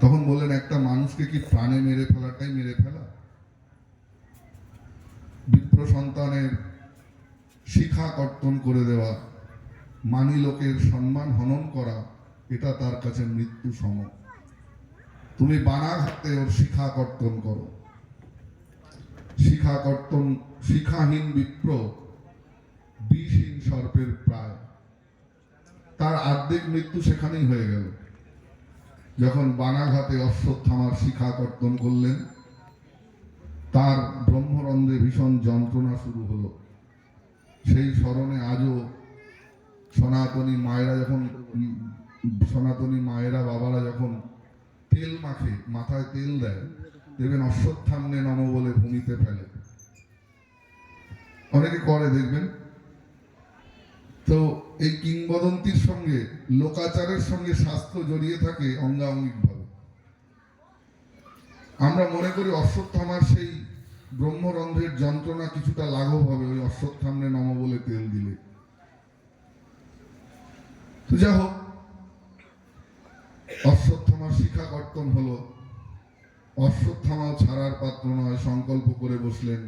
তখন বললেন, একটা মানুষকে কি প্রাণে মেরে ফেলাটাই মেরে ফেলা? বিপ্র সন্তানের শিখা কর্তন করে দেওয়া, মানি লোকের সম্মান হনন করা, এটা তার কাছে মৃত্যু সম। তুমি বানাঘাতে ওর শিখা কর্তন করো। শিখা কর্তন, শিখাহীন বিপ্র বিষহীন সর্পের প্রায়। তার অর্ধেক মৃত্যু সেখানেই হয়ে গেল যখন বানাঘাতে অশ্বত্থামার শিখা কর্তন করলেন। তার ব্রহ্মরন্ধ্রে ভীষণ যন্ত্রণা শুরু হলো। সেই স্মরণে আজও সনাতনী মায়েরা বাবারা যখন তেল মাখে, মাথায় তেল দেয়, দেখবেন অশ্বত্থাম্নে নম বলে ভূমিতে ফেলে, অনেকে করে দেখবেন। তো এই কিংবদন্তির সঙ্গে, লোকাচারের সঙ্গে শাস্ত্র জড়িয়ে থাকে অঙ্গাঙ্গিকভাবে। আমরা মনে করি অশ্বত্থামার সেই ব্রহ্মরন্ধ্রের যন্ত্রণা কিছুটা লাঘব হবে ওই অশ্বত্থাম্নে নম বলে তেল দিলে। তো যা হোক, অশ্বত্থামার শিখা কর্তন হলো। অশ্বত্থামাও ছাড়ার পাত্র নয়, সংকল্প করে বসলেন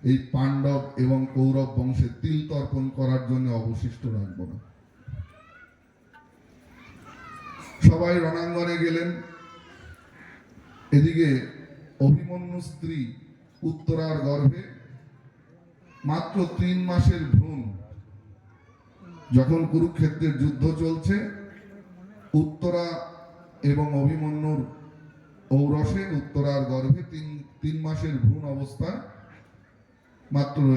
এই পাণ্ডব এবং কৌরব বংশে তিল তর্পণ করার জন্য অবশিষ্ট রাখব না। সবাই রণাঙ্গনে গেলেন। এদিকে অভিমন্যু স্ত্রী উত্তরার গর্ভে মাত্র 3 মাসের ভ্রূণ। যখন কুরুক্ষেত্রের যুদ্ধ চলছে, উত্তরা এবং অভিমন্যুর ঔরসে উত্তরার গর্ভে 3 মাসের ভ্রূণ অবস্থায় মাত্র